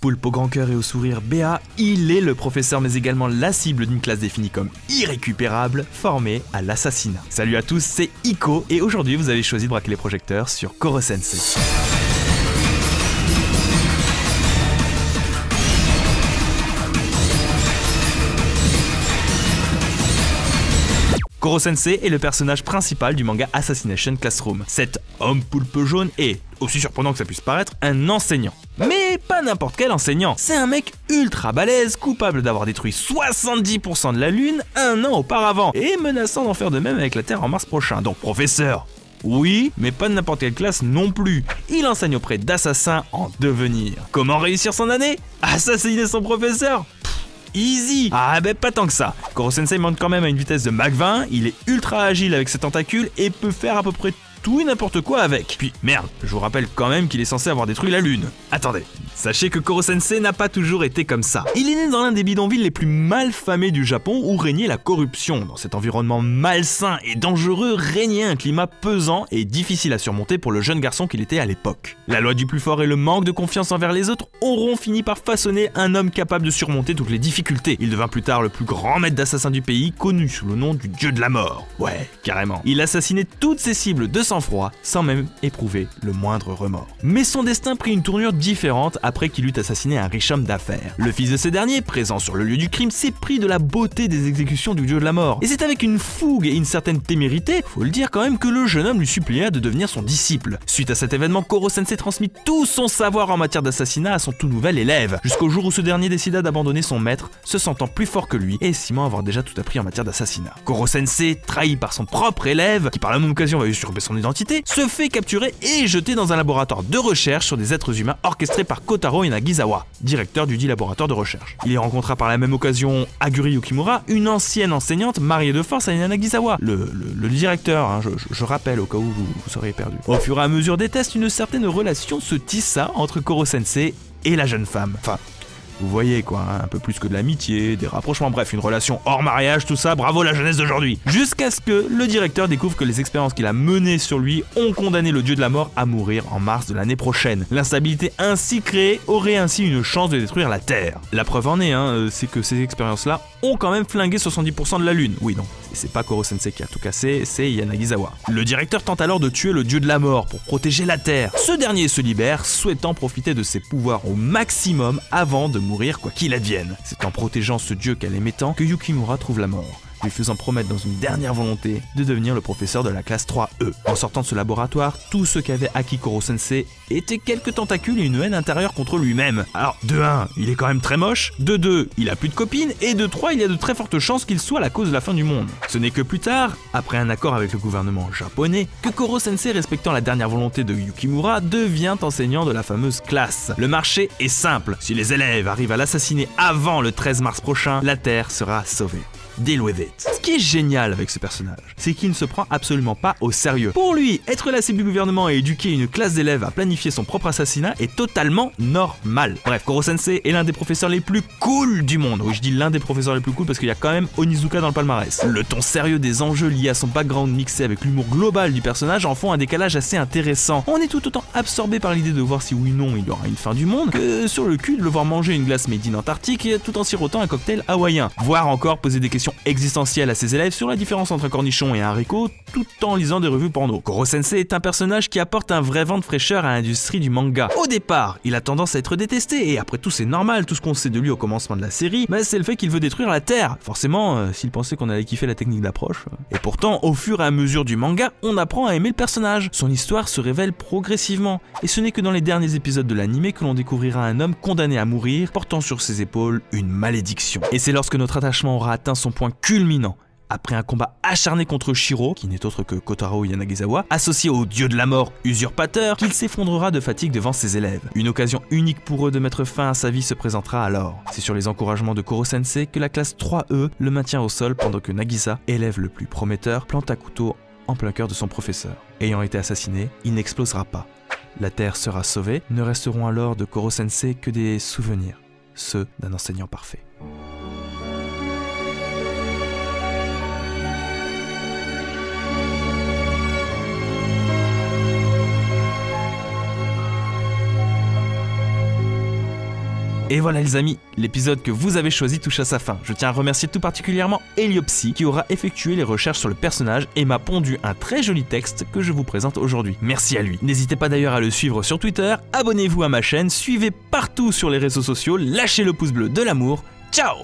Poulpe au grand cœur et au sourire béat, il est le professeur mais également la cible d'une classe définie comme irrécupérable, formée à l'assassinat. Salut à tous, c'est Iko et aujourd'hui vous avez choisi de braquer les projecteurs sur Koro Sensei. Koro Sensei est le personnage principal du manga Assassination Classroom. Cet homme poulpe jaune est, aussi surprenant que ça puisse paraître, un enseignant. Mais pas n'importe quel enseignant, c'est un mec ultra balèze, coupable d'avoir détruit 70% de la Lune un an auparavant, et menaçant d'en faire de même avec la Terre en mars prochain. Donc professeur, oui, mais pas de n'importe quelle classe non plus. Il enseigne auprès d'assassins en devenir. Comment réussir son année? Assassiner son professeur? Easy! Ah ben pas tant que ça. Koro Sensei monte quand même à une vitesse de Mach 20, il est ultra agile avec ses tentacules et peut faire à peu près tout et n'importe quoi avec. Puis merde, je vous rappelle quand même qu'il est censé avoir détruit la Lune. Attendez, sachez que Koro Sensei n'a pas toujours été comme ça. Il est né dans l'un des bidonvilles les plus malfamés du Japon où régnait la corruption. Dans cet environnement malsain et dangereux régnait un climat pesant et difficile à surmonter pour le jeune garçon qu'il était à l'époque. La loi du plus fort et le manque de confiance envers les autres auront fini par façonner un homme capable de surmonter toutes les difficultés. Il devint plus tard le plus grand maître d'assassin du pays, connu sous le nom du dieu de la mort. Ouais, carrément. Il assassinait toutes ses cibles de sang-froid, sans même éprouver le moindre remords. Mais son destin prit une tournure différente après qu'il eut assassiné un riche homme d'affaires. Le fils de ce dernier, présent sur le lieu du crime, s'est pris de la beauté des exécutions du dieu de la mort. Et c'est avec une fougue et une certaine témérité, faut le dire quand même, que le jeune homme lui supplia de devenir son disciple. Suite à cet événement, Koro Sensei transmit tout son savoir en matière d'assassinat à son tout nouvel élève, jusqu'au jour où ce dernier décida d'abandonner son maître, se sentant plus fort que lui et estimant avoir déjà tout appris en matière d'assassinat. Koro Sensei, trahi par son propre élève, qui par la même occasion va usurper son identité, se fait capturer et jeter dans un laboratoire de recherche sur des êtres humains orchestré par Kotaro Yanagisawa, directeur du dit laboratoire de recherche. Il y rencontra par la même occasion Aguri Yukimura, une ancienne enseignante mariée de force à Yanagisawa, le directeur, hein, je rappelle au cas où vous seriez perdu. Au fur et à mesure des tests, une certaine relation se tissa entre Koro Sensei et la jeune femme. Enfin, vous voyez quoi, hein, un peu plus que de l'amitié, des rapprochements, bref, une relation hors mariage, tout ça, bravo la jeunesse d'aujourd'hui. Jusqu'à ce que le directeur découvre que les expériences qu'il a menées sur lui ont condamné le dieu de la mort à mourir en mars de l'année prochaine. L'instabilité ainsi créée aurait ainsi une chance de détruire la Terre. La preuve en est, hein, c'est que ces expériences-là ont quand même flingué 70% de la Lune. Oui, non, c'est pas Koro Sensei qui a tout cassé, c'est Yanagisawa. Le directeur tente alors de tuer le dieu de la mort pour protéger la Terre. Ce dernier se libère, souhaitant profiter de ses pouvoirs au maximum avant de mourir quoi qu'il advienne. C'est en protégeant ce dieu qu'elle aimait tant que Yukimura trouve la mort, lui faisant promettre dans une dernière volonté de devenir le professeur de la classe 3E. En sortant de ce laboratoire, tout ce qu'avait acquis Koro Sensei était quelques tentacules et une haine intérieure contre lui-même. Alors, de 1, il est quand même très moche, de 2, il a plus de copines, et de 3, il y a de très fortes chances qu'il soit la cause de la fin du monde. Ce n'est que plus tard, après un accord avec le gouvernement japonais, que Koro Sensei, respectant la dernière volonté de Yukimura, devient enseignant de la fameuse classe. Le marché est simple, si les élèves arrivent à l'assassiner avant le 13 mars prochain, la Terre sera sauvée. Deal with it. Ce qui est génial avec ce personnage, c'est qu'il ne se prend absolument pas au sérieux. Pour lui, être la cible du gouvernement et éduquer une classe d'élèves à planifier son propre assassinat est totalement normal. Bref, Koro Sensei est l'un des professeurs les plus cool du monde. Oui, je dis l'un des professeurs les plus cool parce qu'il y a quand même Onizuka dans le palmarès. Le ton sérieux des enjeux liés à son background mixé avec l'humour global du personnage en font un décalage assez intéressant. On est tout autant absorbé par l'idée de voir si oui ou non il y aura une fin du monde que sur le cul de le voir manger une glace made in Antarctique tout en sirotant un cocktail hawaïen. Voire encore poser des questions existentielle à ses élèves sur la différence entre un cornichon et un haricot tout en lisant des revues porno. Koro Sensei est un personnage qui apporte un vrai vent de fraîcheur à l'industrie du manga. Au départ, il a tendance à être détesté et après tout c'est normal, tout ce qu'on sait de lui au commencement de la série, mais c'est le fait qu'il veut détruire la Terre. Forcément, s'il pensait qu'on allait kiffer la technique d'approche. Et pourtant, au fur et à mesure du manga, on apprend à aimer le personnage. Son histoire se révèle progressivement et ce n'est que dans les derniers épisodes de l'anime que l'on découvrira un homme condamné à mourir, portant sur ses épaules une malédiction. Et c'est lorsque notre attachement aura atteint son point culminant, après un combat acharné contre Shiro, qui n'est autre que Kotaro Yanagisawa, associé au dieu de la mort usurpateur, qu'il s'effondrera de fatigue devant ses élèves. Une occasion unique pour eux de mettre fin à sa vie se présentera alors. C'est sur les encouragements de Koro Sensei que la classe 3E le maintient au sol pendant que Nagisa, élève le plus prometteur, plante un couteau en plein cœur de son professeur. Ayant été assassiné, il n'explosera pas. La Terre sera sauvée, ne resteront alors de Koro Sensei que des souvenirs, ceux d'un enseignant parfait. Et voilà les amis, l'épisode que vous avez choisi touche à sa fin. Je tiens à remercier tout particulièrement Heliopsy qui aura effectué les recherches sur le personnage et m'a pondu un très joli texte que je vous présente aujourd'hui. Merci à lui. N'hésitez pas d'ailleurs à le suivre sur Twitter, abonnez-vous à ma chaîne, suivez partout sur les réseaux sociaux, lâchez le pouce bleu de l'amour. Ciao!